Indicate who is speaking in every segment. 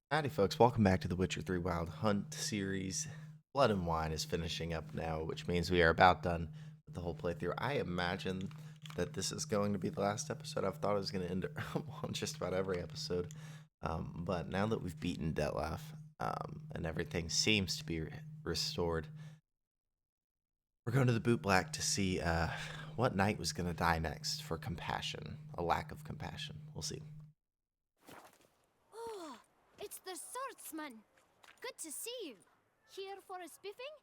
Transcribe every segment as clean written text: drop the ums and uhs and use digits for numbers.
Speaker 1: Howdy, folks. Welcome back to the Witcher 3 Wild Hunt series. Blood and Wine is finishing up now, which means we are about done with the whole playthrough. I imagine that this is going to be the last episode. I've thought I was going to end it on just about every episode. But now that we've beaten Detlef and everything seems to be restored, we're going to the Boot Black to see what knight was going to die next for compassion. A lack of compassion. We'll see.
Speaker 2: Oh, it's the swordsman. Good to see you. Here for a spiffing?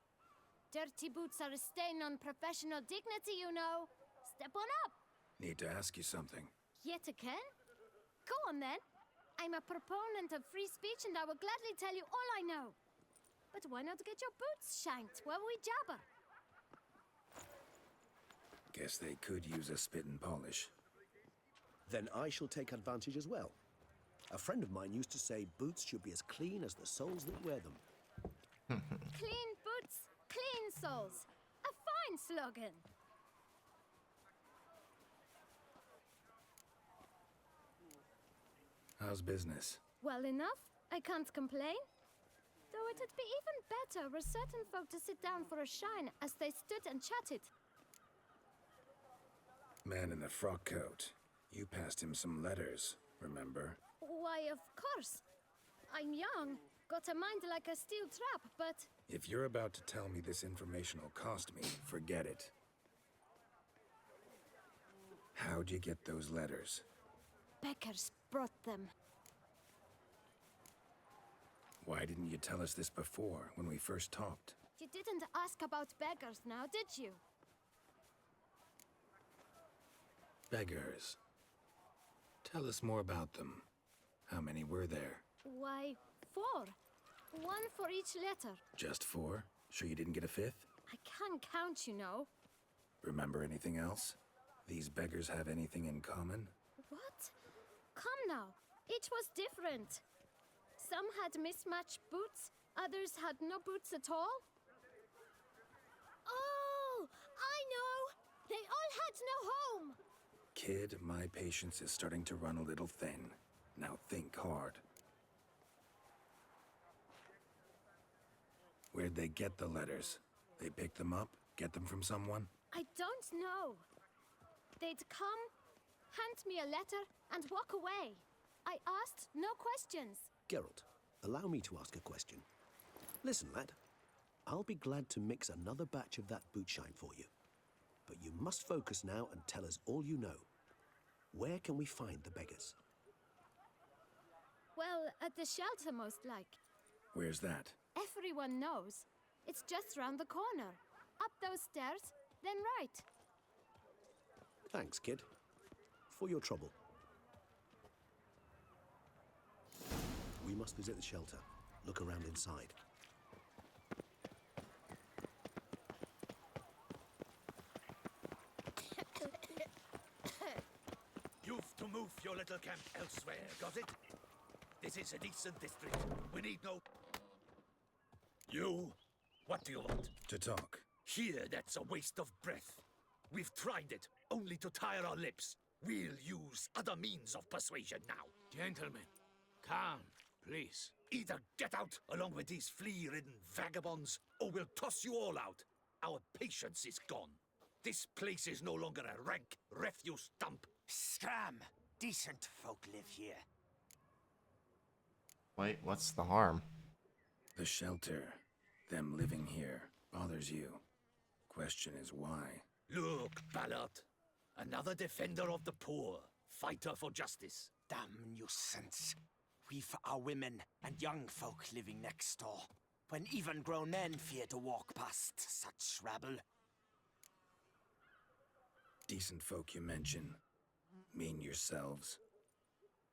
Speaker 2: Dirty boots are a stain on professional dignity, you know. Step on up.
Speaker 3: Need to ask you something.
Speaker 2: Yet again? Go on then. I'm a proponent of free speech and I will gladly tell you all I know. But why not get your boots shanked while we jabber?
Speaker 3: Guess they could use a spit and polish.
Speaker 4: Then I shall take advantage as well. A friend of mine used to say boots should be as clean as the soles that wear them.
Speaker 2: Clean boots, clean soles. A fine slogan.
Speaker 3: How's business?
Speaker 2: Well enough. I can't complain. Though it'd be even better were certain folk to sit down for a shine as they stood and chatted.
Speaker 3: Man in the frock coat. You passed him some letters, remember?
Speaker 2: Why, of course. I'm young, got a mind like a steel trap, but...
Speaker 3: If you're about to tell me this information will cost me, forget it. How'd you get those letters?
Speaker 2: Beggars brought them.
Speaker 3: Why didn't you tell us this before, when we first talked?
Speaker 2: You didn't ask about beggars now, did you?
Speaker 3: Beggars. Tell us more about them. How many were there?
Speaker 2: Why, 4. One for each letter.
Speaker 3: Just 4? Sure you didn't get a 5th?
Speaker 2: I can't count, you know.
Speaker 3: Remember anything else? These beggars have anything in common?
Speaker 2: What? Come now. Each was different. Some had mismatched boots, others had no boots at all. Oh, I know! They all had no home!
Speaker 3: Kid, my patience is starting to run a little thin. Now think hard. Where'd they get the letters? They pick them up? Get them from someone?
Speaker 2: I don't know. They'd come, hand me a letter, and walk away. I asked no questions.
Speaker 4: Geralt, allow me to ask a question. Listen, lad. I'll be glad to mix another batch of that boot shine for you. But you must focus now and tell us all you know. Where can we find the beggars?
Speaker 2: Well, at the shelter, most like.
Speaker 3: Where's that?
Speaker 2: Everyone knows. It's just round the corner. Up those stairs, then right.
Speaker 4: Thanks, kid. For your trouble. We must visit the shelter. Look around inside.
Speaker 5: You've to move your little camp elsewhere, got it? This is a decent district. We need no... You? What do you want?
Speaker 3: To talk.
Speaker 5: Here, that's a waste of breath. We've tried it, only to tire our lips. We'll use other means of persuasion now.
Speaker 6: Gentlemen, calm, please.
Speaker 5: Either get out along with these flea-ridden vagabonds, or we'll toss you all out. Our patience is gone. This place is no longer a rank refuse dump.
Speaker 6: Scram! Decent folk live here.
Speaker 1: Wait, what's the harm?
Speaker 3: The shelter, them living here, bothers you. Question is why?
Speaker 5: Look, Ballard. Another defender of the poor. Fighter for justice.
Speaker 6: Damn nuisance. We've our women and young folk living next door, when even grown men fear to walk past such rabble.
Speaker 3: Decent folk you mention. Mean yourselves.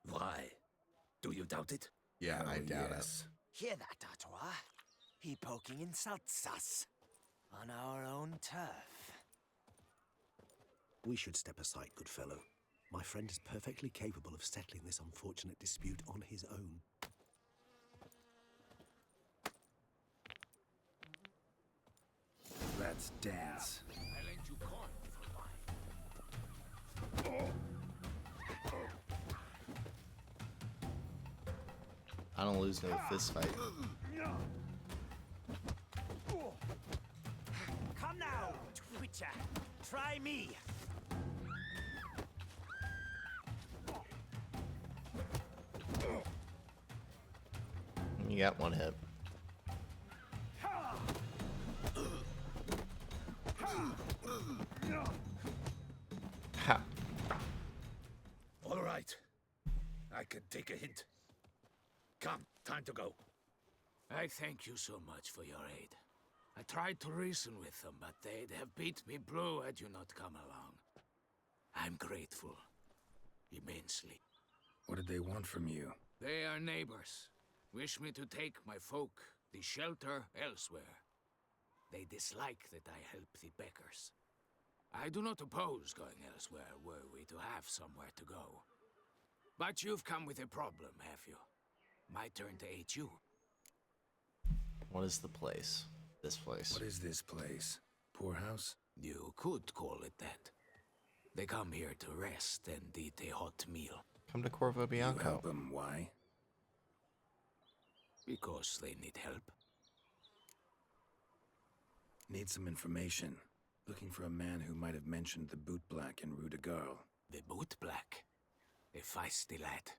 Speaker 5: Why? Do you doubt it?
Speaker 1: Yeah, I
Speaker 3: Oh,
Speaker 1: doubt
Speaker 3: yes.
Speaker 6: Hear that, Artois? He poking insults us. On our own turf.
Speaker 4: We should step aside, good fellow. My friend is perfectly capable of settling this unfortunate dispute on his own.
Speaker 3: Let's dance.
Speaker 6: I lend you corn for wine.
Speaker 1: I don't lose no fist fight.
Speaker 6: Come now, Twitcher. Try me.
Speaker 1: You got one hit. Ha.
Speaker 5: All right. I can take a hint. Come, time to go.
Speaker 7: I thank you so much for your aid. I tried to reason with them, but they'd have beat me blue had you not come along. I'm grateful. Immensely.
Speaker 3: What did they want from you?
Speaker 7: They are neighbors. Wish me to take my folk, the shelter, elsewhere. They dislike that I help the beggars. I do not oppose going elsewhere were we to have somewhere to go. But you've come with a problem, have you? My turn to aid you.
Speaker 1: What is the place? This place.
Speaker 3: What is this place? Poorhouse?
Speaker 7: You could call it that. They come here to rest and eat a hot meal.
Speaker 1: Come to Corvo
Speaker 3: You
Speaker 1: Bianco.
Speaker 3: help them, why?
Speaker 7: Because they need help.
Speaker 3: Need some information. Looking for a man who might have mentioned the boot black in Rue de Garl.
Speaker 7: The boot black. A feisty lad.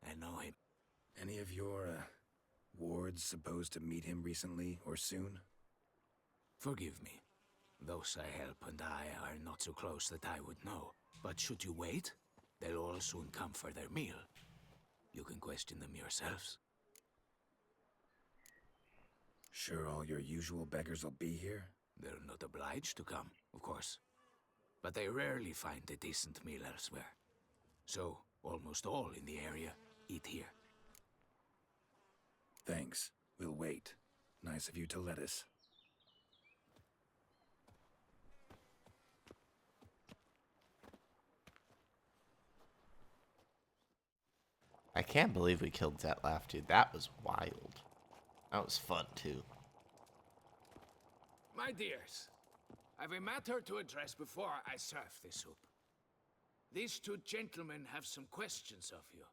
Speaker 7: I know him.
Speaker 3: Any of your, wards supposed to meet him recently or soon?
Speaker 7: Forgive me. Those I help and I are not so close that I would know. But should you wait, they'll all soon come for their meal. You can question them yourselves.
Speaker 3: Sure all your usual beggars will be here?
Speaker 7: They're not obliged to come, of course. But they rarely find a decent meal elsewhere. So, almost all in the area eat here.
Speaker 3: Thanks. We'll wait. Nice of you to let us.
Speaker 1: I can't believe we killed Zetlaf, dude. That was wild. That was fun, too.
Speaker 7: My dears, I've a matter to address before I serve the soup. These two gentlemen have some questions of you.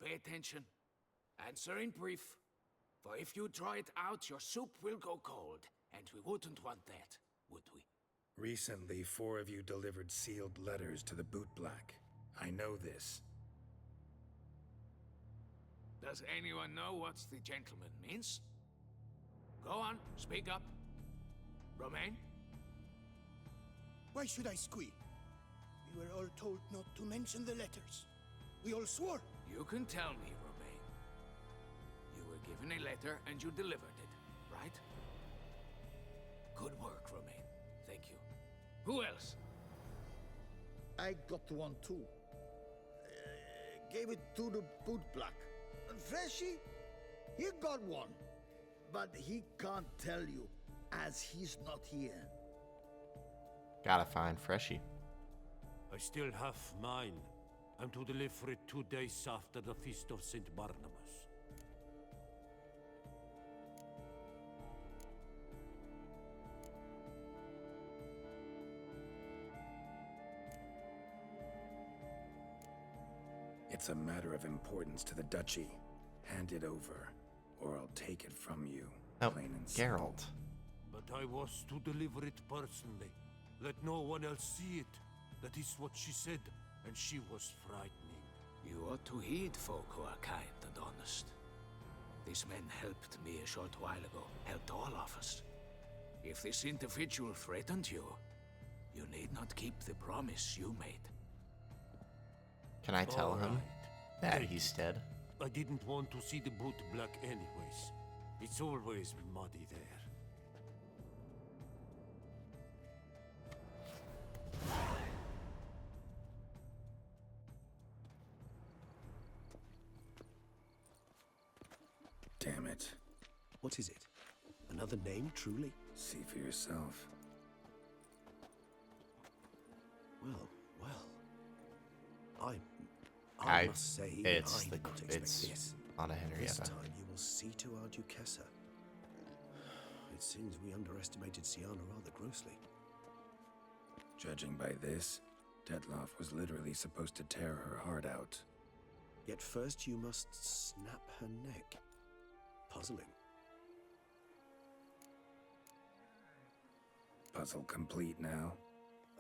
Speaker 7: Pay attention. Answer in brief. For if you draw it out, your soup will go cold. And we wouldn't want that, would we?
Speaker 3: Recently, 4 of you delivered sealed letters to the boot black. I know this.
Speaker 7: Does anyone know what the gentleman means? Go on, speak up. Romain?
Speaker 8: Why should I squeal? We were all told not to mention the letters. We all swore.
Speaker 7: You can tell me, Romain. You were given a letter and you delivered it, right? Good work, Romain. Thank you. Who else?
Speaker 5: I got one too. Gave it to the boot black. And Freshy, he got one. But he can't tell you, as he's not here.
Speaker 1: Gotta find Freshie.
Speaker 9: I still have mine. I'm to deliver it 2 days after the Feast of St. Barnabas.
Speaker 3: It's a matter of importance to the Duchy. Hand it over, or I'll take it from you.
Speaker 1: Oh,
Speaker 3: Plain and simple.
Speaker 1: Geralt.
Speaker 9: But I was to deliver it personally. Let no one else see it. That is what she said, and she was frightening.
Speaker 7: You ought to heed folk who are kind and honest. These men helped me a short while ago, helped all of us. If this individual threatened you, you need not keep the promise you made.
Speaker 1: Can I tell
Speaker 9: All
Speaker 1: him
Speaker 9: right.
Speaker 1: that
Speaker 9: Take
Speaker 1: he's
Speaker 9: it.
Speaker 1: dead?
Speaker 9: I didn't want to see the boot black anyways. It's always muddy there.
Speaker 3: Damn it.
Speaker 4: What is it? Another name, truly?
Speaker 3: See for yourself.
Speaker 4: Well, I
Speaker 1: I-
Speaker 4: must say,
Speaker 1: it's
Speaker 4: I
Speaker 1: the-
Speaker 4: did not expect
Speaker 1: it's
Speaker 4: this.
Speaker 1: Anna
Speaker 4: This
Speaker 1: Henrietta.
Speaker 4: time you will see to our Duchessa. It seems we underestimated Siana rather grossly.
Speaker 3: Judging by this, Detloff was literally supposed to tear her heart out.
Speaker 4: Yet first you must snap her neck. Puzzling.
Speaker 3: Puzzle complete now.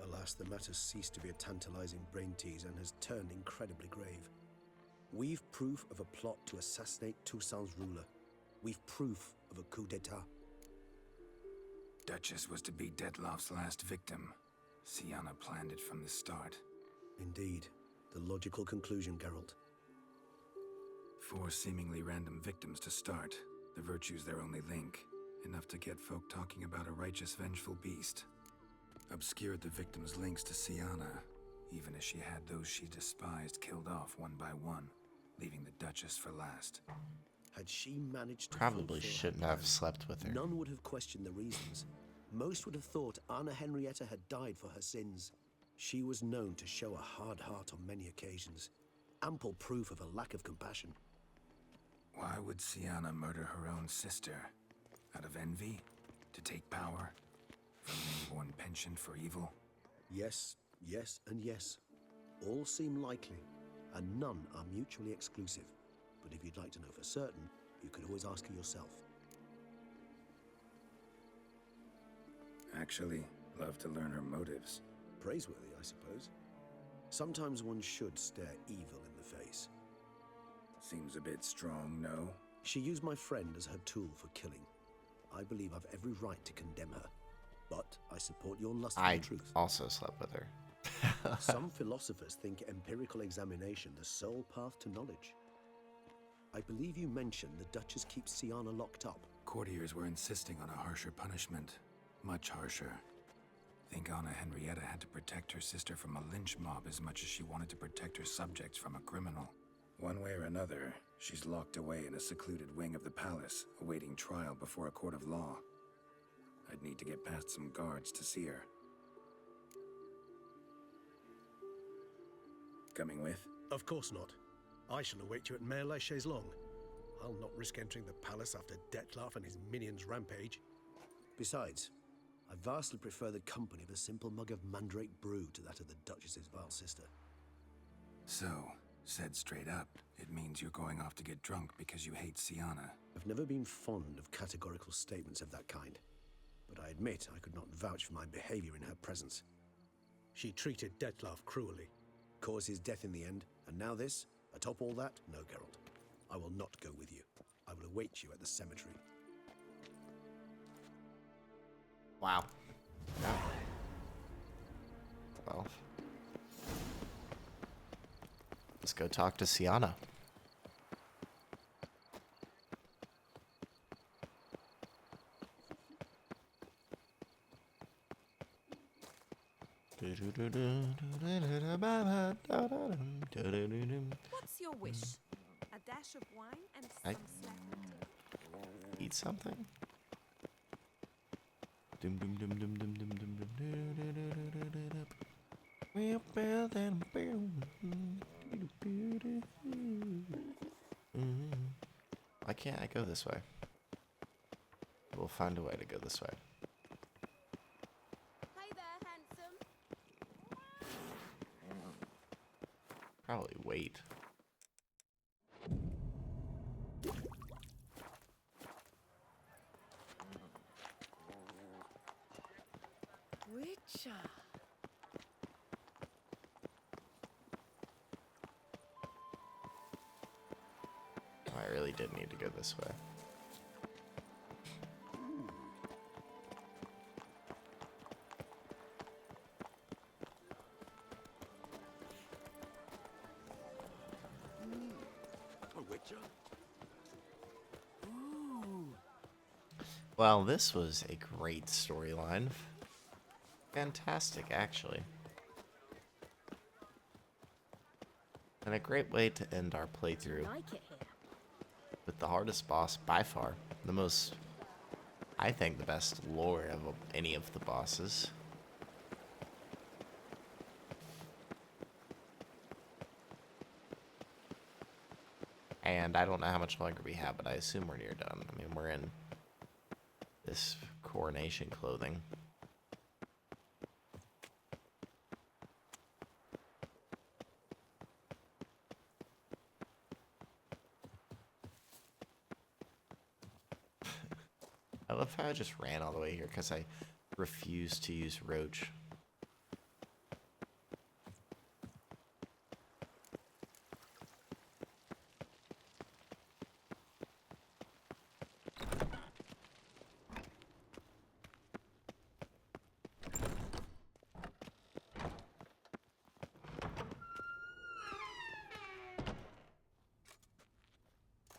Speaker 4: Alas, the matter's ceased to be a tantalizing brain tease and has turned incredibly grave. We've proof of a plot to assassinate Toussaint's ruler. We've proof of a coup d'etat.
Speaker 3: Duchess was to be Dettlaff's last victim. Sienna planned it from the start.
Speaker 4: Indeed. The logical conclusion, Geralt.
Speaker 3: 4 seemingly random victims to start. The virtue's their only link. Enough to get folk talking about a righteous, vengeful beast. Obscured the victims' links to Sienna, even as she had those she despised killed off one by one, leaving the Duchess for last.
Speaker 4: Had she managed to
Speaker 1: Probably
Speaker 4: fulfill her
Speaker 1: shouldn't
Speaker 4: plan,
Speaker 1: have slept with her.
Speaker 4: none would have questioned the reasons. Most would have thought Anna Henrietta had died for her sins. She was known to show a hard heart on many occasions. Ample proof of a lack of compassion.
Speaker 3: Why would Sienna murder her own sister? Out of envy? To take power? From an inborn penchant for evil?
Speaker 4: Yes, yes, and yes. All seem likely, and none are mutually exclusive. But if you'd like to know for certain, you could always ask her yourself.
Speaker 3: Actually, love to learn her motives.
Speaker 4: Praiseworthy, I suppose. Sometimes one should stare evil in the face.
Speaker 3: Seems a bit strong, no?
Speaker 4: She used my friend as her tool for killing. I believe I've every right to condemn her. But I support your lust for
Speaker 1: I
Speaker 4: the truth.
Speaker 1: also slept with her.
Speaker 4: Some philosophers think empirical examination the sole path to knowledge. I believe you mentioned the Duchess keeps Sienna locked up.
Speaker 3: Courtiers were insisting on a harsher punishment. Much harsher. Think Anna Henrietta had to protect her sister from a lynch mob as much as she wanted to protect her subjects from a criminal. One way or another, she's locked away in a secluded wing of the palace, awaiting trial before a court of law. I'd need to get past some guards to see her. Coming with?
Speaker 4: Of course not. I shall await you at Mare la Chaise-Longue. I'll not risk entering the palace after Dettlaff and his minions rampage. Besides, I vastly prefer the company of a simple mug of mandrake brew to that of the Duchess's vile sister.
Speaker 3: So, said straight up, it means you're going off to get drunk because you hate Sienna.
Speaker 4: I've never been fond of categorical statements of that kind, but I admit I could not vouch for my behavior in her presence. She treated Dettlaff cruelly, caused his death in the end, and now this? Atop all that? No, Geralt. I will not go with you. I will await you at the cemetery.
Speaker 1: Wow. Yeah. 12. Let's go talk to Sienna.
Speaker 10: What's your wish? A dash of wine and some slapping tea?
Speaker 1: Eat something? Dum dum dum dum dum dum dum dum. We're building. Why can't I go this way? We'll find a way to go this way.
Speaker 2: Hi there, handsome.
Speaker 1: Probably wait.
Speaker 10: Witcher.
Speaker 1: I really did need to go this way.
Speaker 4: A witcher?
Speaker 1: Well, this was a great storyline. Fantastic, actually. And a great way to end our playthrough.
Speaker 10: Like it here.
Speaker 1: With the hardest boss by far. The most, I think, the best lore of any of the bosses. And I don't know how much longer we have, but I assume we're near done. I mean, we're in this coronation clothing. I love how I just ran all the way here because I refuse to use Roach.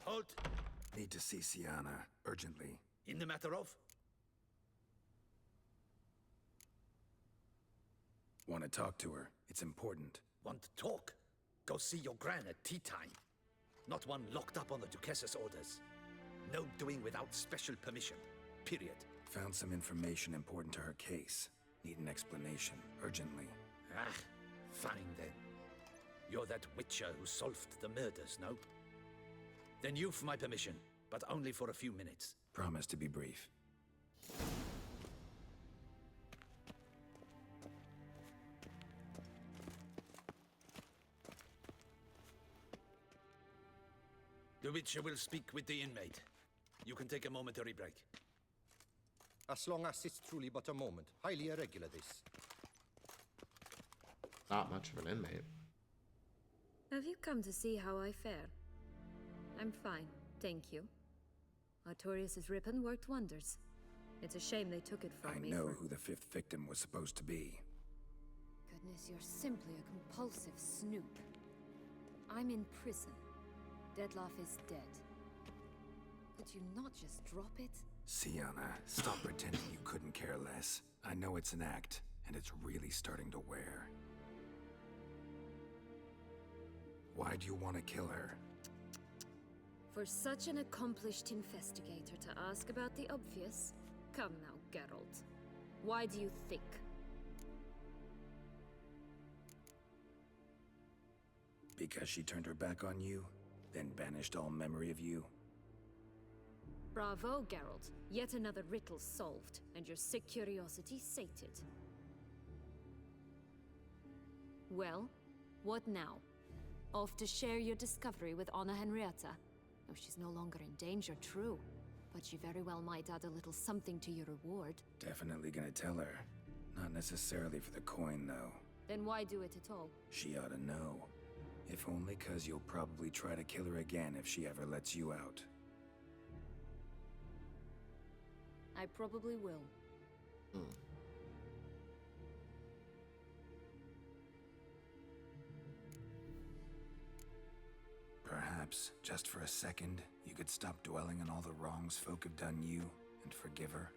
Speaker 5: Halt!
Speaker 3: Need to see Sienna, urgently.
Speaker 5: In the matter of?
Speaker 3: Want to talk to her. It's important.
Speaker 5: Want to talk? Go see your gran at tea time. Not one locked up on the Duchess's orders. No doing without special permission. Period.
Speaker 3: Found some information important to her case. Need an explanation, urgently.
Speaker 5: Ah, fine then. You're that witcher who solved the murders, no? Then you've my permission, but only for a few minutes.
Speaker 3: Promise to be brief.
Speaker 5: The witcher will speak with the inmate. You can take a momentary break.
Speaker 11: As long as it's truly but a moment. Highly irregular, this.
Speaker 1: Not much of an inmate.
Speaker 12: Have you come to see how I fare? I'm fine, thank you. Artorius' ribbon worked wonders. It's a shame they took it from me.
Speaker 3: I know who the 5th victim was supposed to be.
Speaker 12: Goodness, you're simply a compulsive snoop. I'm in prison. Deadloff is dead. Could you not just drop it?
Speaker 3: Sienna, stop pretending you couldn't care less. I know it's an act, and it's really starting to wear. Why do you want to kill her?
Speaker 12: For such an accomplished investigator to ask about the obvious? Come now, Geralt. Why do you think?
Speaker 3: Because she turned her back on you, then banished all memory of you?
Speaker 12: Bravo, Geralt. Yet another riddle solved, and your sick curiosity sated. Well, what now? Off to share your discovery with Anna Henrietta? Oh, she's no longer in danger, true. But she very well might add a little something to your reward.
Speaker 3: Definitely gonna tell her. Not necessarily for the coin, though.
Speaker 12: Then why do it at all?
Speaker 3: She ought to know. If only 'cause you'll probably try to kill her again if she ever lets you out.
Speaker 12: I probably will.
Speaker 3: Perhaps, just for a second, you could stop dwelling on all the wrongs folk have done you and forgive her.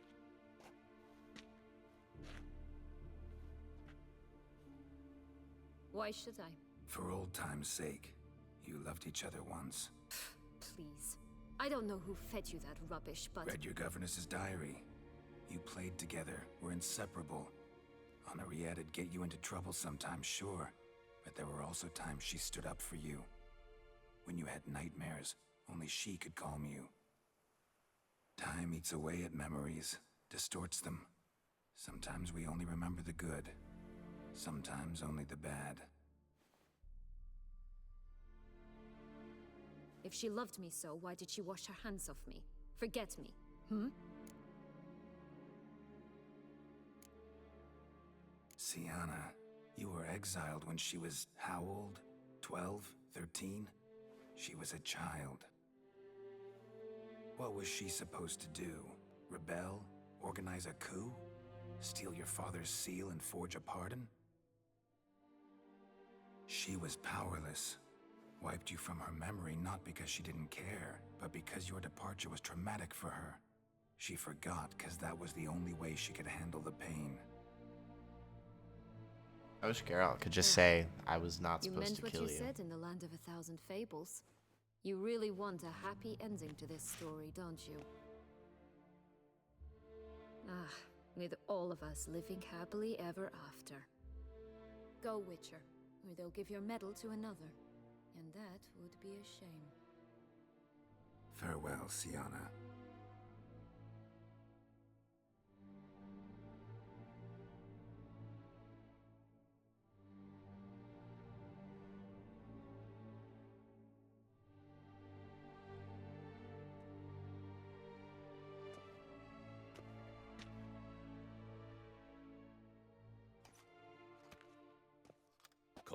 Speaker 12: Why should I?
Speaker 3: For old time's sake. You loved each other once.
Speaker 12: Please. I don't know who fed you that rubbish, but...
Speaker 3: Read your governess's diary. You played together, were inseparable. Henriette'd get you into trouble sometimes, sure. But there were also times she stood up for you. When you had nightmares, only she could calm you. Time eats away at memories, distorts them. Sometimes we only remember the good. Sometimes only the bad.
Speaker 12: If she loved me so, why did she wash her hands off me? Forget me, hmm?
Speaker 3: Sienna, you were exiled when she was how old? 12? 13? She was a child. What was she supposed to do? Rebel? Organize a coup? Steal your father's seal and forge a pardon? She was powerless. Wiped you from her memory not because she didn't care, but because your departure was traumatic for her. She forgot because that was the only way she could handle the pain.
Speaker 1: I wish Geralt could just say, I was not
Speaker 12: You
Speaker 1: supposed
Speaker 12: meant
Speaker 1: to
Speaker 12: what
Speaker 1: kill
Speaker 12: you
Speaker 1: you.
Speaker 12: said in the Land of a Thousand Fables. You really want a happy ending to this story, don't you? Ah, with all of us living happily ever after. Go, Witcher, or they'll give your medal to another. And that would be a shame.
Speaker 3: Farewell, Sienna.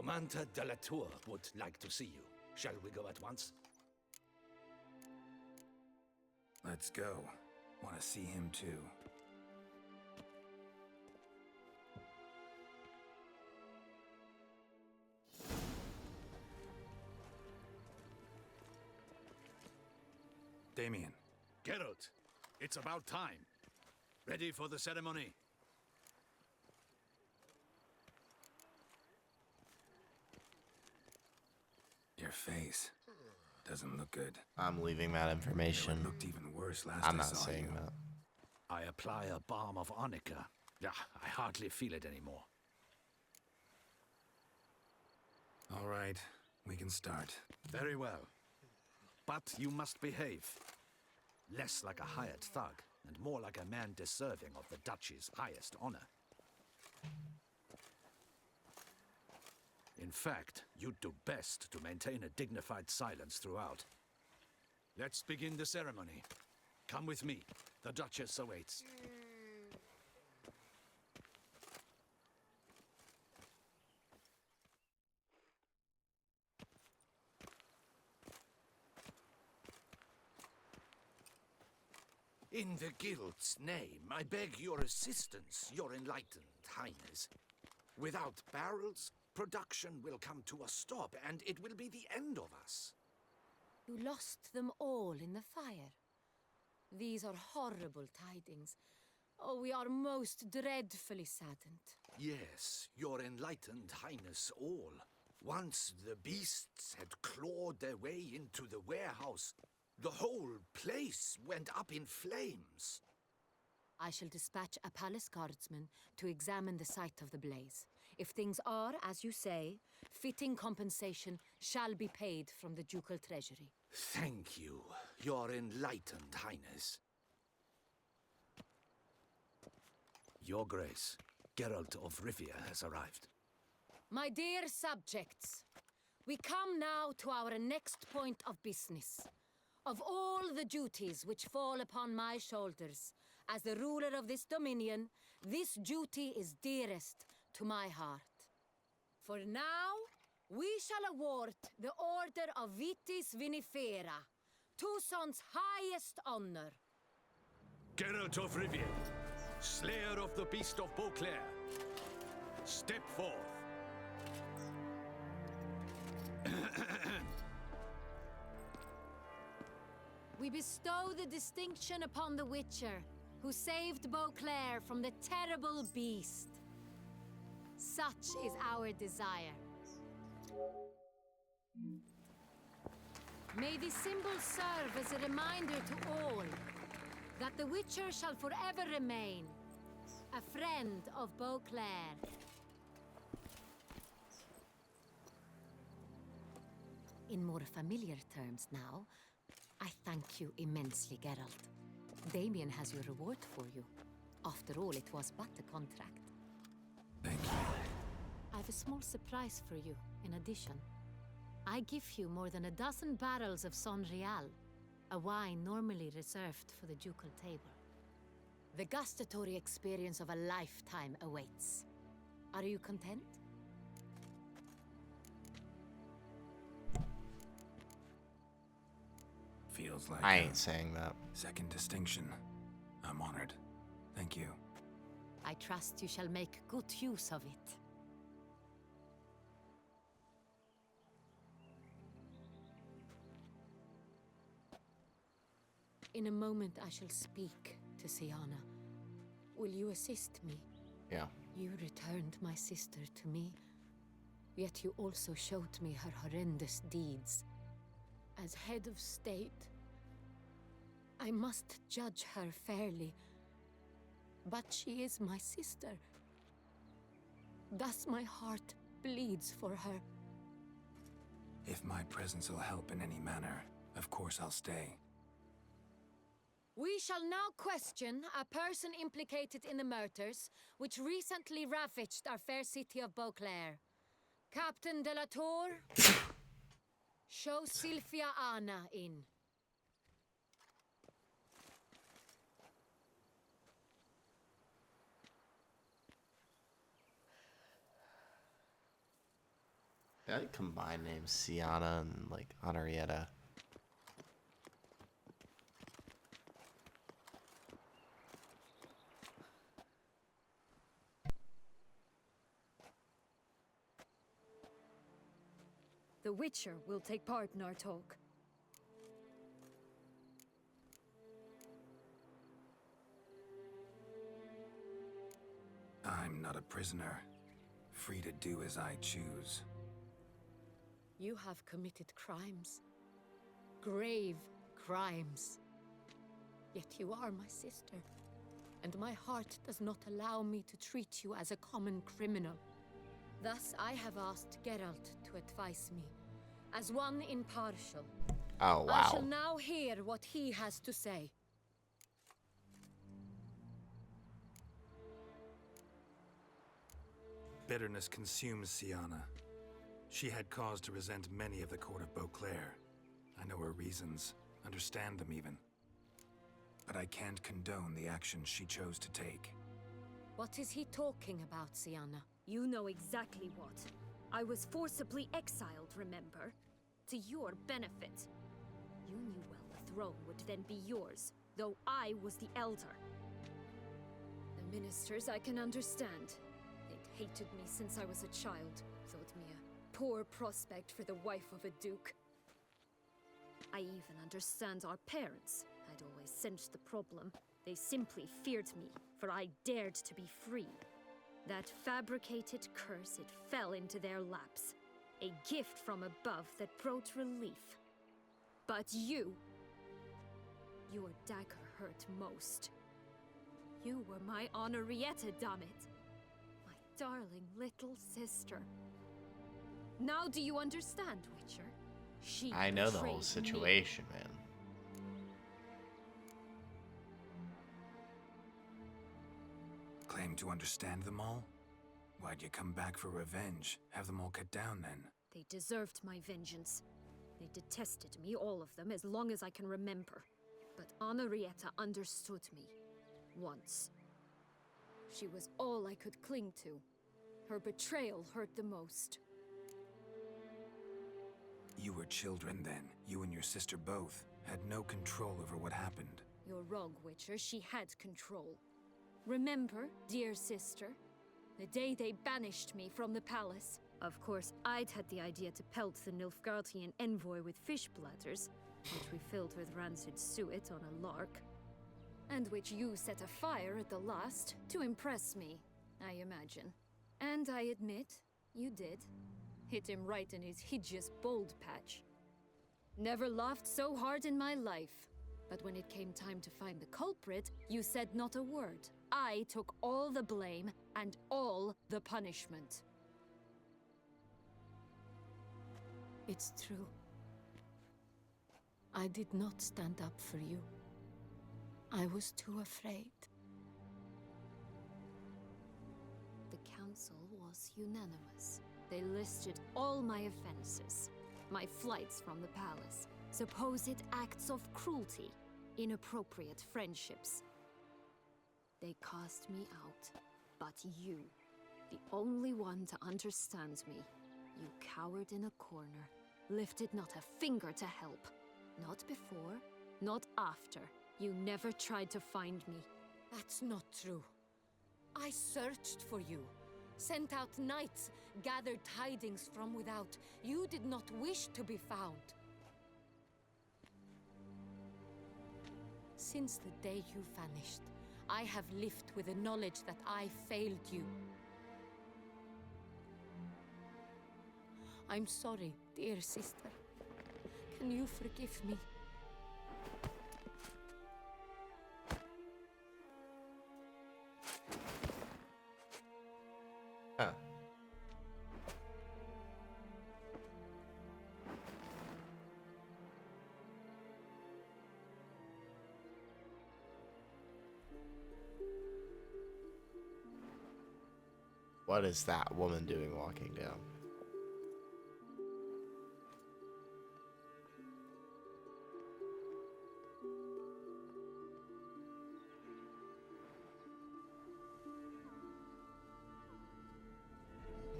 Speaker 5: Commander de la Tour would like to see you. Shall we go at once?
Speaker 3: Let's go. Want to see him too. Damien.
Speaker 5: Geralt, it's about time. Ready for the ceremony?
Speaker 3: Your face doesn't look good.
Speaker 1: I'm leaving that information.
Speaker 3: It looked even worse last
Speaker 1: I'm
Speaker 3: I
Speaker 1: not
Speaker 3: saw
Speaker 1: saying
Speaker 3: you.
Speaker 1: that.
Speaker 5: I apply a balm of arnica. Yeah, I hardly feel it anymore.
Speaker 3: All right, we can start.
Speaker 5: Very well. But you must behave. Less like a hired thug, and more like a man deserving of the Duchy's highest honor. In fact, you'd do best to maintain a dignified silence throughout. Let's begin the ceremony. Come with me. The Duchess awaits. In the Guild's name, I beg your assistance, your enlightened highness. Without barrels, production will come to a stop, and it will be the end of us.
Speaker 12: You lost them all in the fire. These are horrible tidings. Oh, we are most dreadfully saddened.
Speaker 5: Yes, your enlightened highness all. Once the beasts had clawed their way into the warehouse, the whole place went up in flames.
Speaker 12: I shall dispatch a palace guardsman to examine the site of the blaze. If things are, as you say, fitting compensation shall be paid from the ducal treasury.
Speaker 5: Thank you, your enlightened highness. Your Grace, Geralt of Rivia has arrived.
Speaker 12: My dear subjects, we come now to our next point of business. Of all the duties which fall upon my shoulders, as the ruler of this dominion, this duty is dearest to my heart. For now, we shall award the Order of Vitis Vinifera, Tucson's highest honor.
Speaker 5: Geralt of Rivia, slayer of the beast of Beauclair, step forth.
Speaker 12: We bestow the distinction upon the Witcher, who saved Beauclair from the terrible beast. Such is our desire. May this symbol serve as a reminder to all that the Witcher shall forever remain a friend of Beauclair. In more familiar terms now, I thank you immensely, Geralt. Damien has your reward for you. After all, it was but a contract.
Speaker 3: Thank you.
Speaker 12: I have a small surprise for you, in addition. I give you more than a dozen barrels of Son Real, a wine normally reserved for the ducal table. The gustatory experience of a lifetime awaits. Are you content?
Speaker 3: Feels like
Speaker 1: I ain't saying that.
Speaker 3: second distinction. I'm honored. Thank you.
Speaker 12: I trust you shall make good use of it. In a moment I shall speak to Siana. Will you assist me?
Speaker 1: Yeah.
Speaker 12: You returned my sister to me, yet you also showed me her horrendous deeds. As head of state, I must judge her fairly. But she is my sister. Thus my heart bleeds for her.
Speaker 3: If my presence will help in any manner, of course I'll stay.
Speaker 12: We shall now question a person implicated in the murders which recently ravaged our fair city of Beauclair. Captain de la Tour, show Sylvia Anna in.
Speaker 1: I like combine names Sienna and like Henrietta.
Speaker 12: The Witcher will take part in our talk.
Speaker 3: I'm not a prisoner, free to do as I choose.
Speaker 12: You have committed crimes. Grave crimes. Yet you are my sister, and my heart does not allow me to treat you as a common criminal. Thus, I have asked Geralt to advise me, as one impartial.
Speaker 1: Oh, wow.
Speaker 12: I shall now hear what he has to say.
Speaker 3: Bitterness consumes Sienna. She had cause to resent many of the court of Beauclair. I know her reasons, understand them even. But I can't condone the actions she chose to take.
Speaker 12: What is he talking about, Sienna? You know exactly what. I was forcibly exiled, remember? To your benefit. You knew well the throne would then be yours, though I was the elder. The ministers I can understand. They'd hated me since I was a child, thought me a poor prospect for the wife of a duke. I even understand our parents. I'd always sensed the problem. They simply feared me, for I dared to be free. That fabricated curse, it fell into their laps. A gift from above that brought relief. But you... your dagger hurt most. You were my Henrietta, damn it. My darling little sister. Now do you understand, Witcher? She
Speaker 1: I know the whole
Speaker 12: betrayed me.
Speaker 1: situation, man.
Speaker 3: Claim to understand them all? Why'd you come back for revenge? Have them all cut down then?
Speaker 12: They deserved my vengeance. They detested me, all of them, as long as I can remember. But Henrietta understood me. Once. She was all I could cling to. Her betrayal hurt the most.
Speaker 3: You were children then. You and your sister both had no control over what happened.
Speaker 12: You're wrong, Witcher. She had control. Remember, dear sister, the day they banished me from the palace? Of course, I'd had the idea to pelt the Nilfgaardian envoy with fish bladders, which we filled with rancid suet on a lark, and which you set afire at the last to impress me, I imagine. And I admit, you did. Hit him right in his hideous bald patch. Never laughed so hard in my life. But when it came time to find the culprit, you said not a word. I took all the blame and all the punishment. It's true. I did not stand up for you. I was too afraid. The council was unanimous. They listed all my offenses. My flights from the palace, supposed acts of cruelty, inappropriate friendships. They cast me out. But you, the only one to understand me, you cowered in a corner, lifted not a finger to help. Not before, not after. You never tried to find me. That's not true. I searched for you. Sent out knights, gathered tidings from without. You did not wish to be found. Since the day you vanished, I have lived with the knowledge that I failed you. I'm sorry, dear sister. Can you forgive me?
Speaker 1: Huh. What is that woman doing walking down?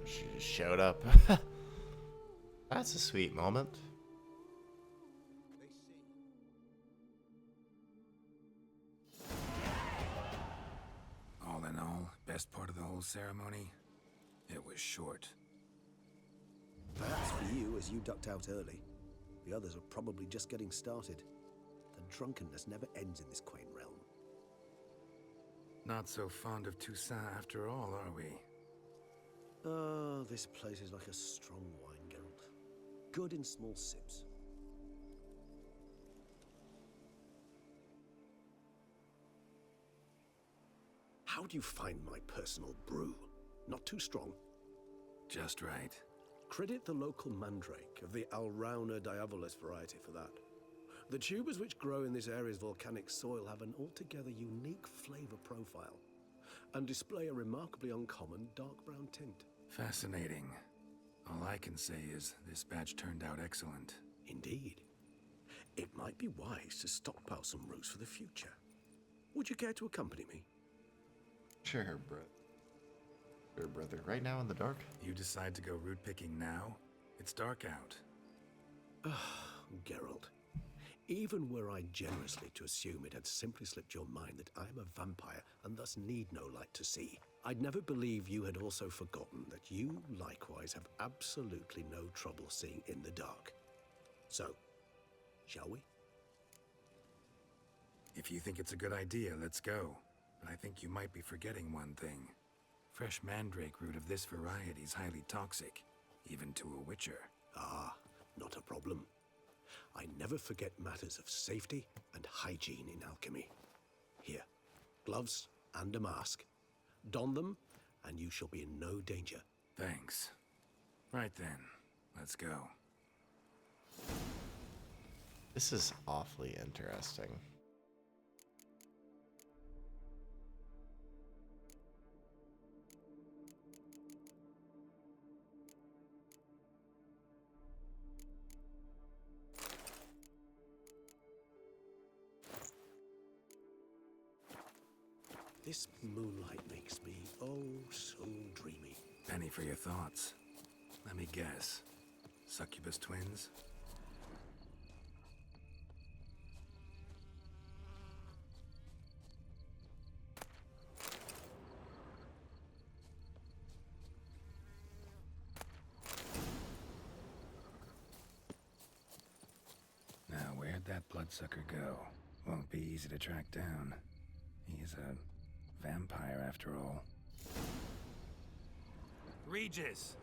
Speaker 1: She just showed up. That's a sweet moment.
Speaker 3: All in all, best part of the whole ceremony? It was short.
Speaker 4: Perhaps for you, as you ducked out early. The others are probably just getting started. The drunkenness never ends in this quaint realm.
Speaker 3: Not so fond of Toussaint after all, are we?
Speaker 4: Oh, this place is like a strong wine, Geralt. Good in small sips. How do you find my personal brew? Not too strong?
Speaker 3: Just right.
Speaker 4: Credit the local mandrake of the Alrauna diavolis variety for that. The tubers which grow in this area's volcanic soil have an altogether unique flavor profile and display a remarkably uncommon dark brown tint.
Speaker 3: Fascinating. All I can say is this batch turned out excellent.
Speaker 4: Indeed. It might be wise to stockpile some roots for the future. Would you care to accompany me?
Speaker 1: Sure, brother. Right now in the dark?
Speaker 3: You decide to go root picking now? It's dark out.
Speaker 4: Geralt, even were I generously to assume it had simply slipped your mind that I am a vampire and thus need no light to see, I'd never believe you had also forgotten that you likewise have absolutely no trouble seeing in the dark. So, shall we?
Speaker 3: If you think it's a good idea, let's go. But I think you might be forgetting one thing. Fresh mandrake root of this variety is highly toxic, even to a witcher.
Speaker 4: Ah, not a problem. I never forget matters of safety and hygiene in alchemy. Here, gloves and a mask. Don them, and you shall be in no danger.
Speaker 3: Thanks. Right then, let's go.
Speaker 1: This is awfully interesting.
Speaker 4: This moonlight makes me, oh, so dreamy.
Speaker 3: Penny for your thoughts. Let me guess. Succubus twins? Now, where'd that bloodsucker go? Won't be easy to track down. He's a vampire, after all. Regis!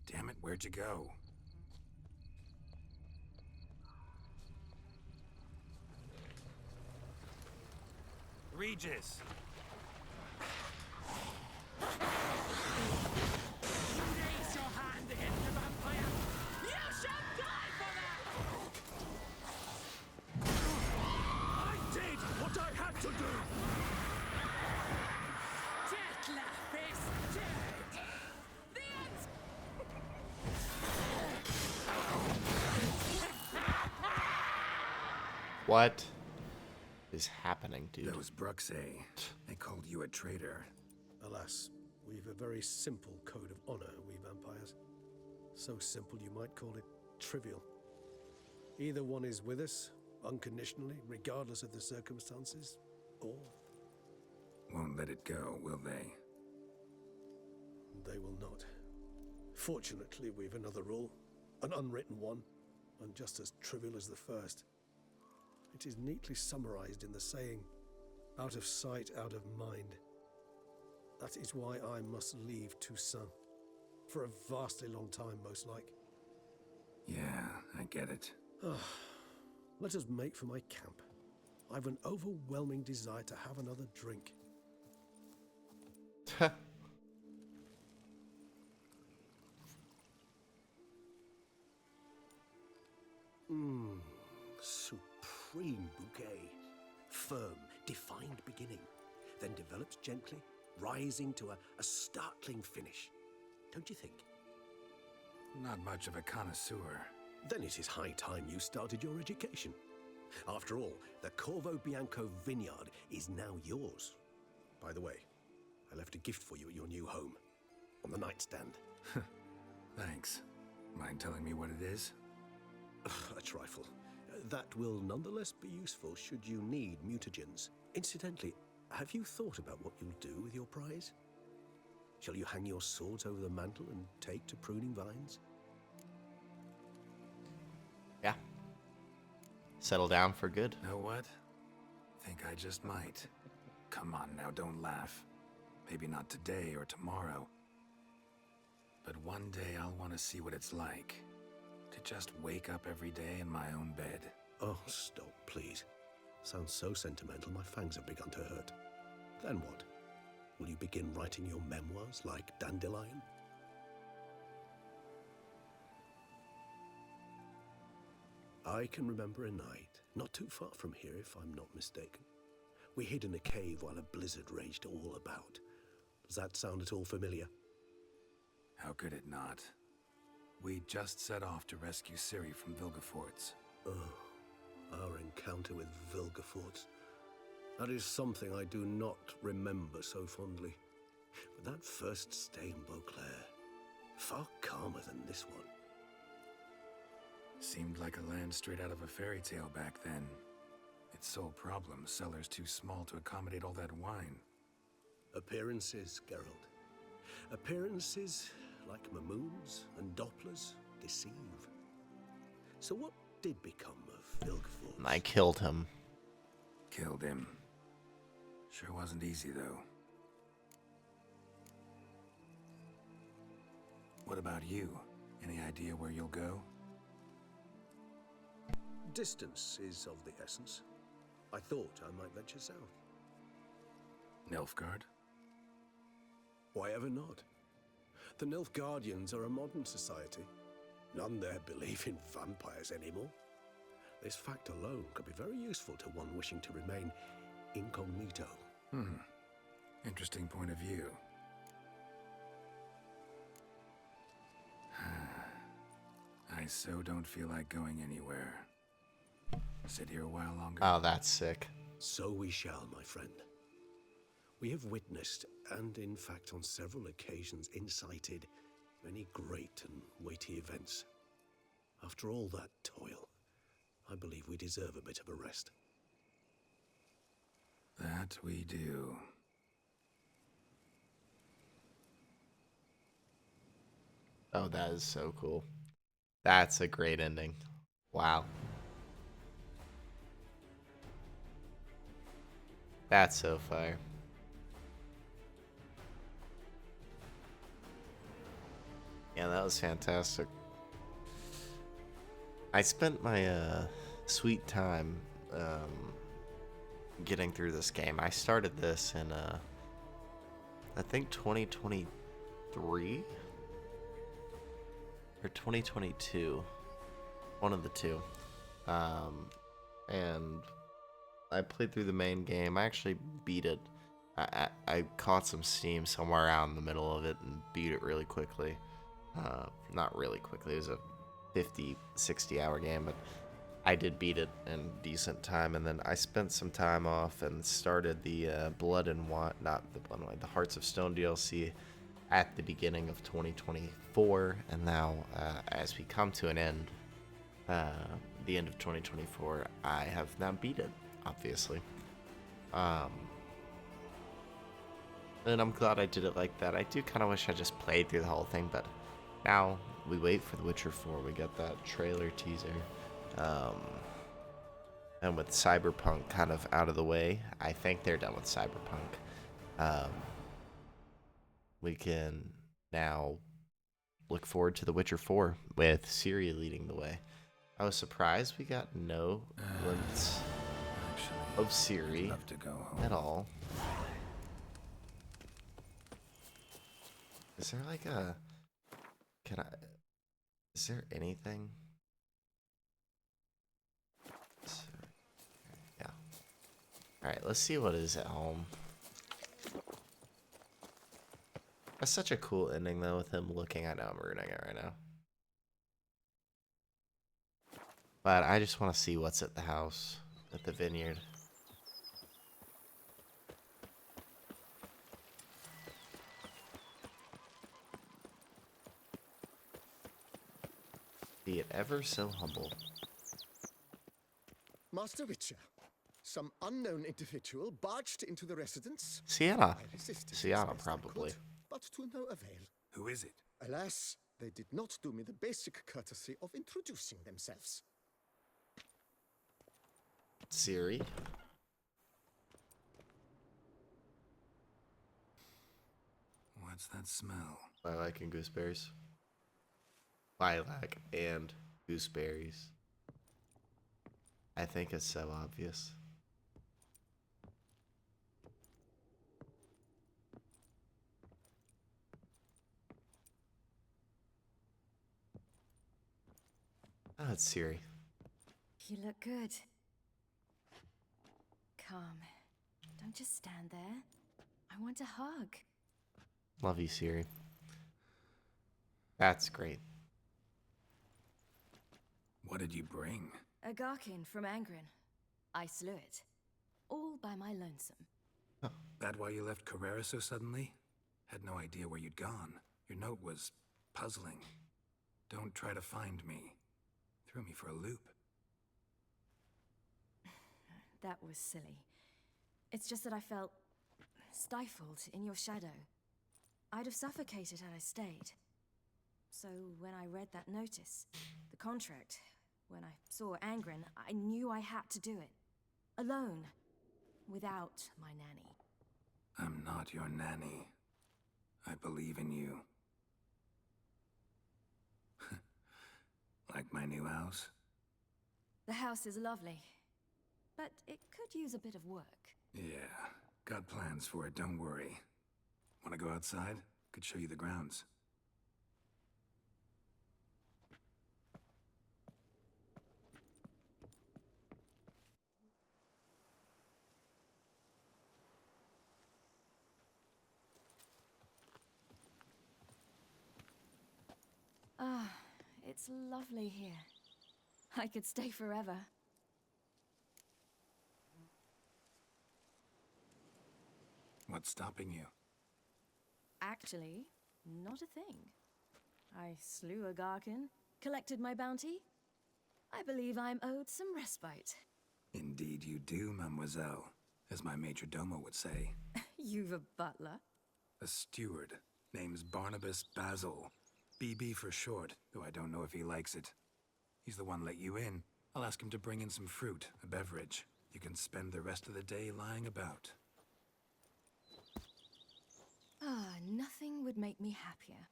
Speaker 3: Damn it, where'd you go? Regis!
Speaker 6: Raise your hand against the vampire! You shall die for that!
Speaker 4: I did what I had to do!
Speaker 6: Death is dead! The end!
Speaker 1: What is happening, dude?
Speaker 3: Those Bruxay. They called you a traitor.
Speaker 4: Alas, we've a very simple code of honor, we vampires. So simple you might call it trivial. Either one is with us, unconditionally, regardless of the circumstances, or...
Speaker 3: Won't let it go, will they?
Speaker 4: They will not. Fortunately, we've another rule, an unwritten one, and just as trivial as the first. It is neatly summarized in the saying, out of sight, out of mind. That is why I must leave Toussaint. For a vastly long time, most like.
Speaker 3: Yeah, I get it.
Speaker 4: Let us make for my camp. I've an overwhelming desire to have another drink. Supreme bouquet. Firm, defined beginning, then develops gently, rising to a startling finish. Don't you think?
Speaker 3: Not much of a connoisseur.
Speaker 4: Then it is high time you started your education. After all, the Corvo Bianco vineyard is now yours. By the way, I left a gift for you at your new home. On the nightstand.
Speaker 3: Thanks. Mind telling me what it is?
Speaker 4: A trifle. That will nonetheless be useful should you need mutagens. Incidentally, have you thought about what you'll do with your prize? Shall you hang your swords over the mantle and take to pruning vines?
Speaker 1: Yeah. Settle down for good.
Speaker 3: Know what? Think I just might. Come on now, don't laugh. Maybe not today or tomorrow. But one day I'll want to see what it's like. To just wake up every day in my own bed.
Speaker 4: Oh, stop, please. Sounds so sentimental, my fangs have begun to hurt. Then what? Will you begin writing your memoirs like Dandelion? I can remember a night, not too far from here if I'm not mistaken. We hid in a cave while a blizzard raged all about. Does that sound at all familiar?
Speaker 3: How could it not? We just set off to rescue Ciri from Vilgefortz.
Speaker 4: Oh, our encounter with Vilgefortz. That is something I do not remember so fondly. But that first stay in Beauclair, far calmer than this one.
Speaker 3: Seemed like a land straight out of a fairy tale back then. Its sole problem, cellars too small to accommodate all that wine.
Speaker 4: Appearances, Geralt. Appearances, like Mamoons and Dopplers, deceive. So what did become of Vilgefortz?
Speaker 1: I killed him.
Speaker 3: Killed him. Sure wasn't easy, though. What about you? Any idea where you'll go?
Speaker 4: Distance is of the essence. I thought I might venture south.
Speaker 3: Nilfgaard?
Speaker 4: Why ever not? The Nilfgaardians are a modern society. None there believe in vampires anymore. This fact alone could be very useful to one wishing to remain incognito.
Speaker 3: Interesting point of view. I so don't feel like going anywhere. Sit here a while longer.
Speaker 1: Oh, that's sick.
Speaker 4: So we shall, my friend. We have witnessed, and in fact on several occasions incited, many great and weighty events. After all that toil, I believe we deserve a bit of a rest.
Speaker 3: That we do.
Speaker 1: Oh, that is so cool. That's a great ending. Wow. That's so fire. Yeah, that was fantastic. I spent my sweet time getting through this game. I started this in I think 2023 or 2022, one of the two. And I played through the main game. I actually beat it. I caught some steam somewhere around in the middle of it and beat it really quickly. Not really quickly. It was a 50, 60 hour game, but I did beat it in decent time. And then I spent some time off and started the Blood and Wine, not the Blood and Wine, the Hearts of Stone DLC at the beginning of 2024. And now, as we come to an end, the end of 2024, I have now beat it, obviously. And I'm glad I did it like that. I do kind of wish I just played through the whole thing, but now we wait for The Witcher 4. We got that trailer teaser. And with Cyberpunk kind of out of the way, I think they're done with Cyberpunk. We can now look forward to The Witcher 4 with Ciri leading the way. I was surprised we got no glimpse of Ciri at all. Is there like a... Is there anything? Yeah. Alright, let's see what is at home. That's such a cool ending, though, with him looking. I know I'm ruining it right now. But I just want to see what's at the house, at the vineyard. Be it ever so humble.
Speaker 13: Master Witcher, some unknown individual barged into the residence.
Speaker 1: Sienna.
Speaker 13: I resisted as
Speaker 1: Sienna,
Speaker 13: best I
Speaker 1: probably.
Speaker 13: could, but to no avail.
Speaker 3: Who is it?
Speaker 13: Alas, they did not do me the basic courtesy of introducing themselves.
Speaker 1: Siri.
Speaker 3: What's that smell?
Speaker 1: Lilac and gooseberries. Lilac and gooseberries. I think it's so obvious. Oh, it's Siri.
Speaker 14: You look good. Calm. Don't just stand there. I want a hug.
Speaker 1: Love you, Siri. That's great.
Speaker 3: What did you bring?
Speaker 14: A Garkin from Angren. I slew it. All by my lonesome.
Speaker 3: That why you left Carrera so suddenly? Had no idea where you'd gone. Your note was puzzling. Don't try to find me. Threw me for a loop.
Speaker 14: That was silly. It's just that I felt stifled in your shadow. I'd have suffocated had I stayed. So when I read that notice, the contract, when I saw Angren, I knew I had to do it. Alone. Without my nanny.
Speaker 3: I'm not your nanny. I believe in you. Like my new house?
Speaker 14: The house is lovely, but it could use a bit of work.
Speaker 3: Yeah, got plans for it, don't worry. Wanna go outside? Could show you the grounds.
Speaker 14: Ah, it's lovely here. I could stay forever.
Speaker 3: What's stopping you?
Speaker 14: Actually, not a thing. I slew a Garkin, collected my bounty. I believe I'm owed some respite.
Speaker 3: Indeed you do, mademoiselle. As my major domo would say.
Speaker 14: You've a butler?
Speaker 3: A steward. Name's Barnabas Basil. BB for short, though I don't know if he likes it. He's the one let you in. I'll ask him to bring in some fruit, a beverage. You can spend the rest of the day lying about.
Speaker 14: Ah, nothing would make me happier.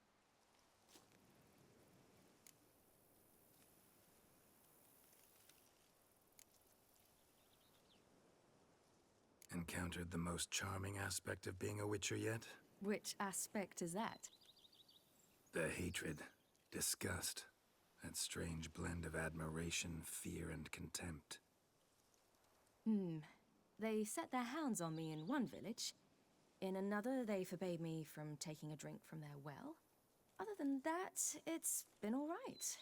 Speaker 3: Encountered the most charming aspect of being a Witcher yet?
Speaker 14: Which aspect is that?
Speaker 3: The hatred, disgust, that strange blend of admiration, fear, and contempt.
Speaker 14: They set their hounds on me in one village. In another, they forbade me from taking a drink from their well. Other than that, it's been all right.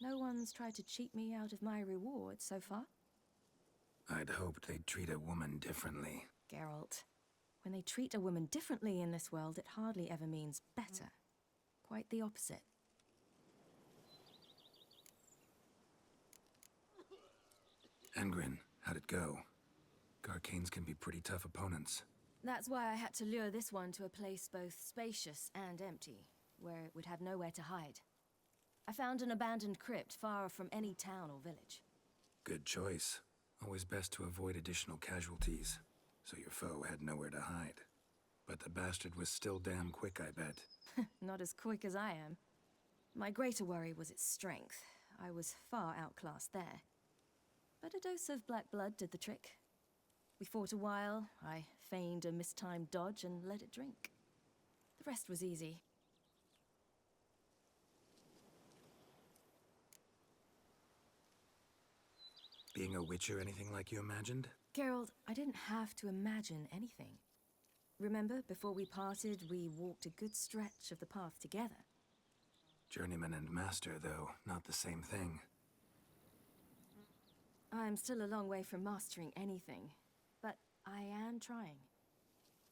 Speaker 14: No one's tried to cheat me out of my reward so far.
Speaker 3: I'd hoped they'd treat a woman differently.
Speaker 14: Geralt, when they treat a woman differently in this world, it hardly ever means better. Quite the opposite.
Speaker 3: Angren, how'd it go? Garcanes can be pretty tough opponents.
Speaker 14: That's why I had to lure this one to a place both spacious and empty, where it would have nowhere to hide. I found an abandoned crypt far from any town or village.
Speaker 3: Good choice. Always best to avoid additional casualties, so your foe had nowhere to hide. But the bastard was still damn quick, I bet.
Speaker 14: Not as quick as I am. My greater worry was its strength. I was far outclassed there. But a dose of black blood did the trick. We fought a while, I feigned a mistimed dodge and let it drink. The rest was easy.
Speaker 3: Being a Witcher anything like you imagined?
Speaker 14: Geralt, I didn't have to imagine anything. Remember, before we parted, we walked a good stretch of the path together.
Speaker 3: Journeyman and master, though, not the same thing.
Speaker 14: I'm still a long way from mastering anything, but I am trying.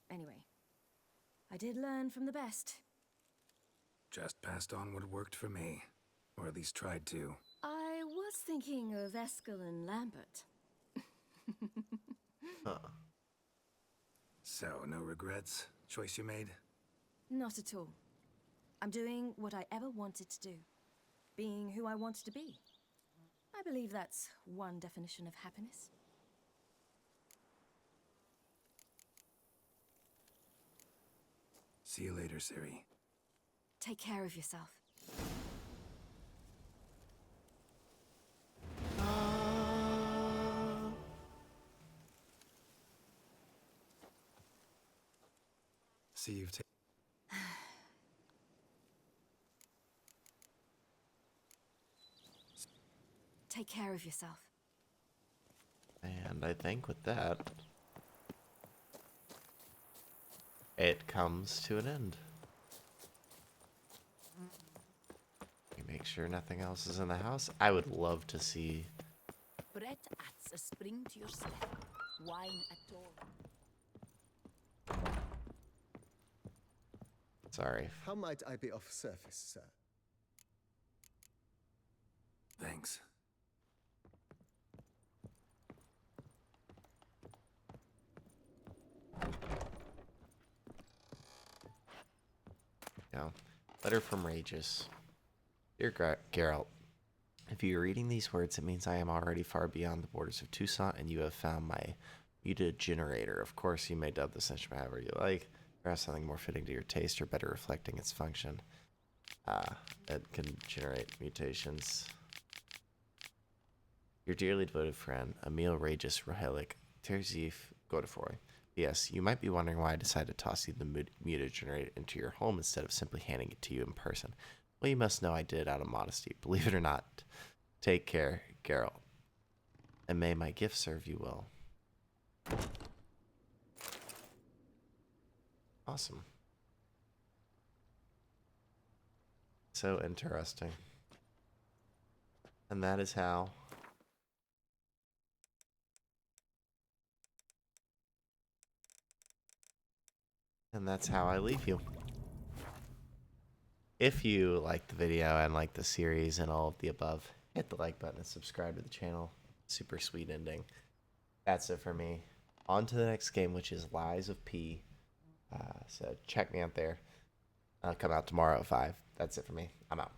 Speaker 14: Anyway, I did learn from the best.
Speaker 3: Just passed on what worked for me. Or at least tried to.
Speaker 14: I was thinking of Eskel and Lambert.
Speaker 1: Huh.
Speaker 3: So, no regrets? Choice you made?
Speaker 14: Not at all. I'm doing what I ever wanted to do. Being who I wanted to be. I believe that's one definition of happiness.
Speaker 3: See you later, Ciri.
Speaker 14: Take care of yourself.
Speaker 3: See you've taken.
Speaker 14: Take care of yourself.
Speaker 1: And I think with that, it comes to an end. Let me make sure nothing else is in the house. I would love to see.
Speaker 15: Bread adds a spring to your step. Wine at all.
Speaker 1: Sorry.
Speaker 13: How might I be of service, sir?
Speaker 3: Thanks.
Speaker 1: No. Letter from Rages. Dear Geralt, if you are reading these words, it means I am already far beyond the borders of Toussaint, and you have found my muted generator. Of course, you may dub this instrument however you like. Perhaps something more fitting to your taste or better reflecting its function. It can generate mutations. Your dearly devoted friend, Emil Regis Rohelic Terzif Godefroy. Yes, you might be wondering why I decided to toss you the muted generator into your home instead of simply handing it to you in person. Well, you must know I did it out of modesty. Believe it or not. Take care, Geralt. And may my gift serve you well. Awesome. So interesting. And that is how I leave you. If you liked the video and liked the series and all of the above, hit the like button and subscribe to the channel. Super sweet ending. That's it for me. On to the next game, which is Lies of P. So check me out there. I'll come out tomorrow at 5. That's it for me. I'm out.